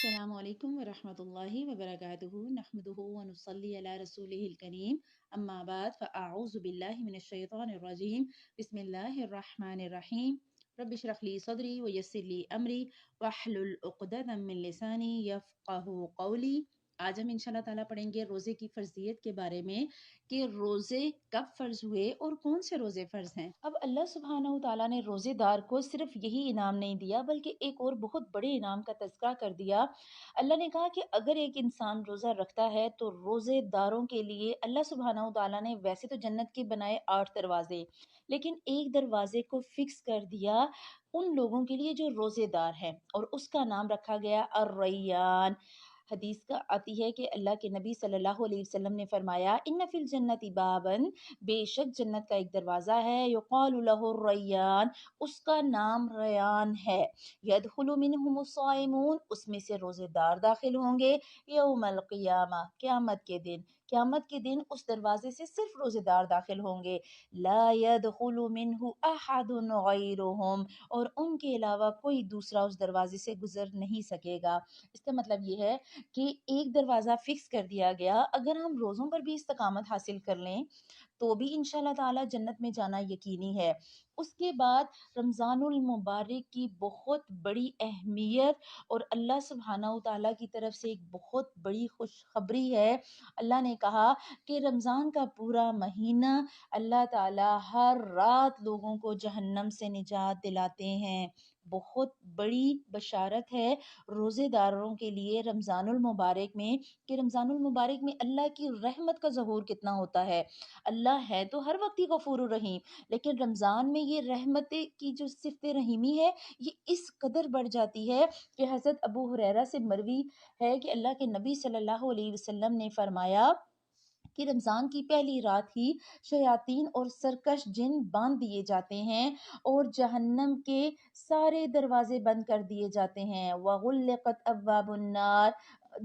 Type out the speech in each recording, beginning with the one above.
अस्सलाम वालेकुम वरहमतुल्लाहि वबरकातुहू नहमदुहु व नुसल्ली अला रसूलिहिल करीम अम्मा बाद फ़अऊज़ु बिल्लाहि मिनश शैतानिर रजीम बिस्मिल्लाहिर रहमानिर रहीम रब्बि इश्रह ली सदरी व यस्सिर ली अमरी वहलुल उक़दतम मिन लिसानी यफ़क़हू क़ौली। आज हम इंशाल्लाह ताला पढ़ेंगे रोज़े की फ़र्ज़ियत के बारे में कि रोज़े कब फ़र्ज़ हुए और कौन से रोज़े फ़र्ज़ हैं। अब अल्लाह सुब्हानहू तआला ने रोज़ेदार को सिर्फ यही इनाम नहीं दिया बल्कि एक और बहुत बड़े इनाम का तज़किरा कर दिया। अल्लाह ने कहा कि अगर एक इंसान रोज़ा रखता है तो रोज़ेदारों के लिए अल्लाह सुब्हानहू तआला ने वैसे तो जन्नत के बनाए 8 दरवाजे, लेकिन एक दरवाजे को फिक्स कर दिया उन लोगों के लिए जो रोज़ेदार हैं और उसका नाम रखा गया अर्रैयान। हदीस का आती है कि अल्लाह के नबी सल्लल्लाहु अलैहि वसल्लम ने फरमाया इन्न फिल जन्नति बाबन, बेशक जन्नत का एक दरवाज़ा है, युक़ालु लहु रय्यान, उसका नाम रयान है। यदखुलु मिनहुमुस साइमून, उसमें से रोज़ेदार दाखिल होंगे। यौमल क़ियामा, क़यामत के दिन उस दरवाजे से सिर्फ रोज़ेदार दाखिल होंगे। ला यदखुलु मिनहु अहदुन गैरुहुम, और उनके अलावा कोई दूसरा उस दरवाजे से गुजर नहीं सकेगा। इसका मतलब ये है कि एक दरवाज़ा फिक्स कर दिया गया, अगर हम रोज़ों पर भी इस्तिक़ामत हासिल कर लें तो भी इंशाल्लाह ताला जन्नत में जाना यकीनी है। उसके बाद रमज़ानुल मुबारक की बहुत बड़ी अहमियत और अल्लाह सुब्हानहू तआला की तरफ से एक बहुत बड़ी खुशखबरी है। अल्लाह ने कहा कि रमज़ान का पूरा महीना अल्लाह ताला हर रात लोगों को जहन्नम से निजात दिलाते हैं। बहुत बड़ी बशारत है रोज़ेदारों के लिए रमज़ानुल मुबारक में कि रमज़ानुल मुबारक में अल्लाह की रहमत का ज़हूर कितना होता है। अल्लाह है तो हर वक्त ही गफूर रहीम, लेकिन रमज़ान में ये रहमतें की जो सिफ़त रहीमी है ये इस कदर बढ़ जाती है कि हज़रत अबू हुरैरा से मरवी है कि अल्लाह के नबी सल्लल्लाहु अलैहि वसल्लम ने फरमाया कि रमज़ान की पहली रात ही शयातीन और सरकश जिन बांध दिए जाते हैं और जहन्नम के सारे दरवाजे बंद कर दिए जाते हैं। वगुल्लिक़त अब्वाबुन्नार,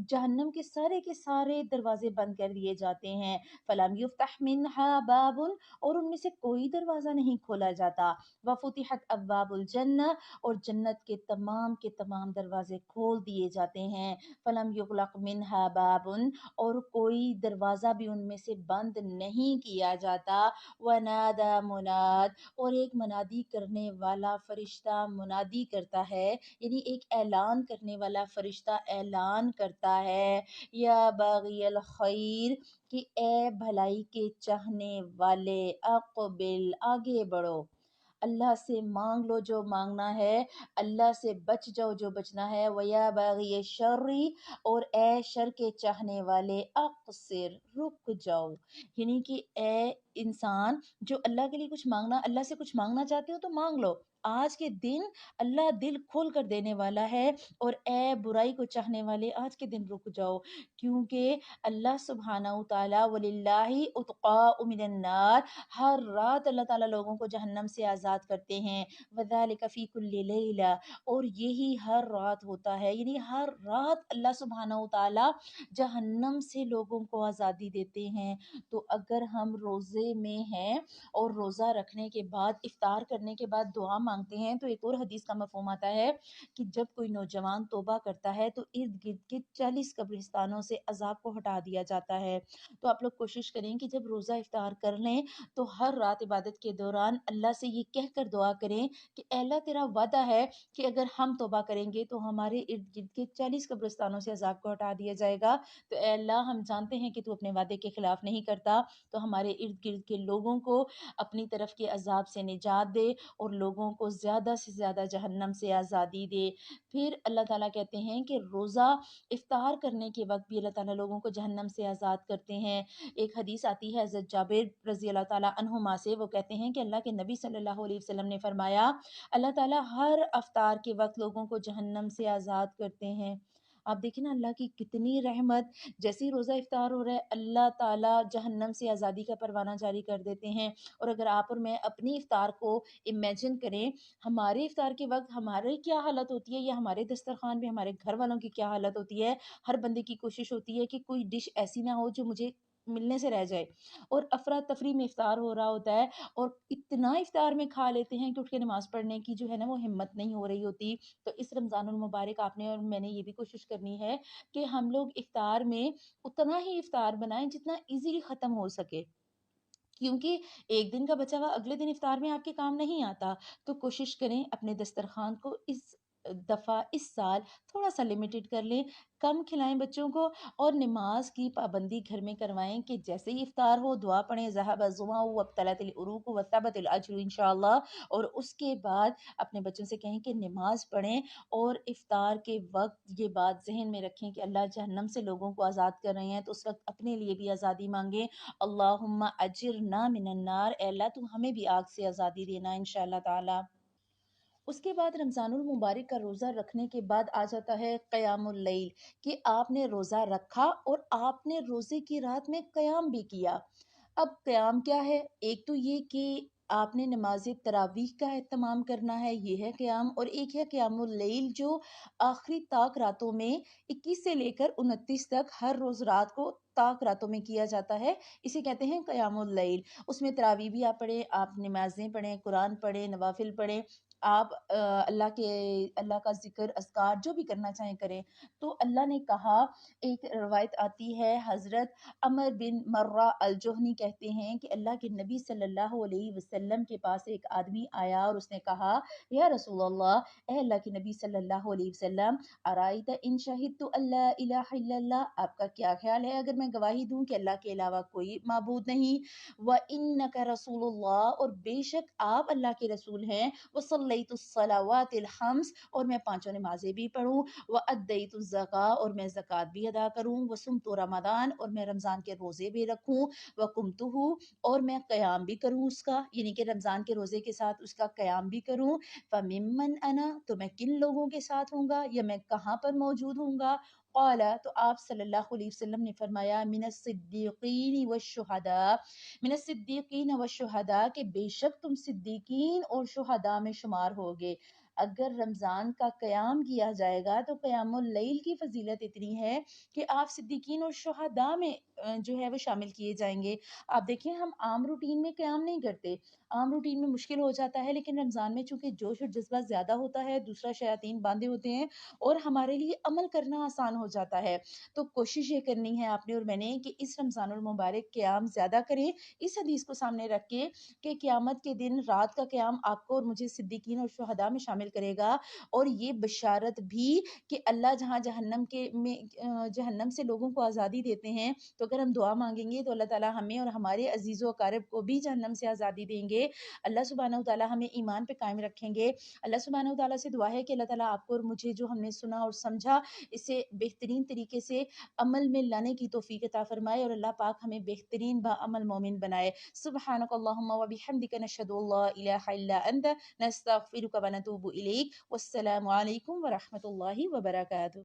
जहन्नम के सारे दरवाजे बंद कर दिए जाते हैं। फलम युफ्तह मिन्हा बाबुन, और उनमें से कोई दरवाज़ा नहीं खोला जाता। वफुतिहत अब्वाबुल जन्नह, और जन्नत के तमाम दरवाजे खोल दिए जाते हैं। फलम युगलक़ मिन्हा बाबुन, और कोई दरवाज़ा भी उनमें से बंद नहीं किया जाता। वनादा मुनाद, और एक मुनादी करने वाला फरिश्ता मुनादी करता है, यानी एक ऐलान करने वाला फरिश्ता ऐलान करता है, या बाग़ियल खैर, कि ए भलाई के चाहने वाले, अक़बिल, आगे बढ़ो, अल्लाह से मांग लो जो मांगना है, अल्लाह से बच जाओ जो बचना है। वया बाग़िय शर्री, और ए शर के चाहने वाले, अक़सिर, रुक जाओ, यानी कि ए इंसान जो अल्लाह के लिए कुछ मांगना, अल्लाह से कुछ मांगना चाहते हो तो मांग लो, आज के दिन अल्लाह दिल खोल कर देने वाला है। और ए बुराई को चाहने वाले, आज के दिन रुक जाओ, क्योंकि अल्लाह सुब्हानहू तआला वलिल्लाहि उतक़ाउ मिनन नार, हर रात अल्लाह ताला लोगों को जहन्नम से आज़ाद करते हैं। वज़ालिका फ़ी कुल्लि लैला, और यही हर रात होता है, यानी हर रात अल्लाह सुब्हानहू तआला जहन्नम से लोगों को आज़ादी देते हैं। तो अगर हम रोज़े में हैं और रोज़ा रखने के बाद इफ्तार करने के बाद दुआ मांगते हैं, तो एक और हदीस का मफ़हूम आता है कि जब कोई नौजवान तौबा करता है तो इर्द गिर्द के 40 कब्रिस्तानों से अजाब को हटा दिया जाता है। तो आप लोग कोशिश करें कि जब रोज़ा इफ्तार कर लें तो हर रात इबादत के दौरान अल्लाह से ये कह कर दुआ करें कि ए अल्लाह, तेरा वादा है कि अगर हम तौबा करेंगे तो हमारे इर्द गिर्द के 40 कब्रिस्तानों से अजाब को हटा दिया जाएगा। तो ए अल्लाह, हम जानते हैं कि तू अपने वादे के खिलाफ नहीं करता, तो हमारे इर्द गिर्द के लोगों को अपनी तरफ के अजाब से निजात दे और लोगों को ज़्यादा से ज़्यादा जहन्नम से आज़ादी दे। फिर अल्लाह ताला कहते हैं कि रोज़ा इफ्तार करने के वक्त भी अल्लाह ताला लोगों को जहन्नम से आज़ाद करते हैं। एक हदीस आती है हज़रत जाबिर रज़ी अल्लाह ताला अन्हुमा से, वो कहते हैं कि अल्लाह के नबी सल्लल्लाहु अलैहि वसल्लम ने फरमाया, अल्लाह ताला हर अफ्तार के वक्त लोगों को जहन्नम से आज़ाद करते हैं। आप देखिए ना अल्लाह की कितनी रहमत, जैसे ही रोज़ा इफ्तार हो रहा है अल्लाह ताला जहन्नम से आज़ादी का परवाना जारी कर देते हैं। और अगर आप और मैं अपनी इफ्तार को इमेजिन करें, हमारे इफ्तार के वक्त हमारी क्या हालत होती है या हमारे दस्तरखान में हमारे घर वालों की क्या हालत होती है। हर बंदे की कोशिश होती है कि कोई डिश ऐसी ना हो जो मुझे ملنے سے رہ جائے، اور افراتفری میں افطار ہو رہا ہوتا ہے، اور اتنا افطار میں کھا لیتے ہیں کہ اٹھ کے نماز پڑھنے کی جو ہے نا وہ ہمت نہیں ہو رہی ہوتی۔ تو اس رمضان المبارک آپ نے اور میں نے یہ بھی کوشش کرنی ہے کہ ہم لوگ افطار میں اتنا ہی افطار بنائیں جتنا ایزیلی ختم ہو سکے، کیونکہ ایک دن کا بچا ہوا اگلے دن افطار میں آپ کے کام نہیں آتا۔ تو کوشش کریں اپنے دسترخوان کو اس دفعہ اس سال تھوڑا سا لمیٹڈ کر لیں، کم کھلائیں بچوں کو، اور نماز کی پابندی گھر میں کروائیں کہ جیسے ہی افطار ہو دعا پڑھیں، ذہب الظمأ وابتلت العروق وثبت الاجر انشاءاللہ، اور اس کے بعد اپنے بچوں سے کہیں کہ نماز پڑھیں، اور افطار کے وقت یہ بات ذہن میں رکھیں کہ اللہ جہنم سے لوگوں کو آزاد کر رہے ہیں، تو اس وقت اپنے لیے بھی آزادی مانگیں، اللہم اجرنا من النار، اے اللہ تو ہمیں بھی آگ سے آزادی دینا انشاءاللہ تعالی۔ اس کے بعد رمضان المبارک کا روزہ رکھنے کے بعد آ جاتا ہے قیام اللیل، کہ آپ نے روزہ رکھا اور آپ نے روزے کی رات میں قیام بھی کیا۔ اب قیام کیا ہے؟ ایک تو یہ کہ آپ نے نماز تراویح کا اہتمام کرنا ہے، یہ ہے قیام، اور ایک ہے قیام اللیل جو آخری طاق راتوں میں 21 سے لے کر 29 تک ہر روز رات کو طاق راتوں میں کیا جاتا ہے، اسے کہتے ہیں قیام اللیل۔ اس میں تراویح بھی آپ پڑھیں، آپ نمازیں پڑھیں، قرآن پڑھیں، نوافل پڑھیں، آپ اللہ کا ذکر اذکار جو بھی کرنا چاہیں کریں۔ تو اللہ نے کہا، ایک روایت آتی ہے، حضرت عمر بن مرہ الجہنی کہتے ہیں کہ اللہ کے نبی صلی اللہ علیہ وسلم کے پاس ایک آدمی آیا اور اس نے کہا، یا رسول اللہ، اے اللہ کے نبی صلی اللہ علیہ وسلم، ارائیت ان شہدت اللہ الہ الا اللہ، آپ کا کیا خیال ہے اگر میں گواہی دوں کہ اللہ کے علاوہ کوئی معبود نہیں، وَإِنَّكَ رسول اللہ، اور بے شک آپ اللہ کے رسول ہیں، وَصَلَّيْتُ الصَّلَوَاتِ الْخَمْسِ، اور میں پانچوں نمازیں بھی پڑھوں، وَأَدَّيْتُ الزَّكَاةَ، اور میں زکوٰۃ بھی ادا کروں، وَصُمْتُ رمضان، اور میں رمضان کے روزے بھی رکھوں، وَقُمْتُهُ، اور میں قیام بھی کروں اس کا، یعنی کہ رمضان کے روزے کے ساتھ اس کا قیام بھی کروں، فَمِمَّنْ أَنَا، تو میں کن لوگوں کے ساتھ ہوں گا یا میں کہاں پر موجود ہوں گا؟ قال، تو آپ صلی اللہ علیہ وسلم نے فرمایا، من الصدیقین والشہداء، من الصدیقین والشہداء، کہ بے شک تم صدیقین اور شہداء میں شمار ہوگے۔ اگر رمضان کا قیام کیا جائے گا تو قیام اللیل کی فضیلت اتنی ہے کہ آپ صدیقین اور شہداء میں جو ہے وہ شامل کیے جائیں گے۔ آپ دیکھیں ہم عام روٹین میں قیام نہیں کرتے، عام روٹین میں مشکل ہو جاتا ہے، لیکن رمضان میں چونکہ جوش اور جذبہ زیادہ ہوتا ہے، دوسرا شیاطین باندھے ہوتے ہیں، اور ہمارے لیے عمل کرنا آسان ہو جاتا ہے۔ تو کوشش یہ کرنی ہے آپ نے اور میں نے کہ اس رمضان المبارک قیام زیادہ کریں، اس حدیث کو سامنے رکھ کے کہ قیامت کے دن رات کا قیام آپ کو اور مجھے صدیقین اور شہداء میں شامل کرے گا، اور یہ بشارت بھی کہ اللہ جہاں جہنم سے لوگوں کو آزادی دیتے ہیں، تو اگر ہم دعا مانگیں گے تو اللہ تعالی ہمیں اور ہمارے عزیز و اقارب کو بھی جہنم سے آزادی دیں گے۔ اللہ سبحانہ و تعالی ہمیں ایمان پہ قائم رکھیں گے۔ اللہ سبحانہ و تعالی سے دعا ہے کہ اللہ تعالی آپ کو اور مجھے جو ہم نے سنا اور سمجھا اسے بہترین طریقے سے عمل میں لانے کی توفیق عطا فرمائے، اور اللہ پاک ہمیں بہترین باعمل مومن بنائے۔ سبحانک اللہم و بحمدک، نشہد ان لا الہ الا انت، نستغفرک و نتوب الیک، والسلام علیکم و رحمۃ اللہ وبرکاتہ۔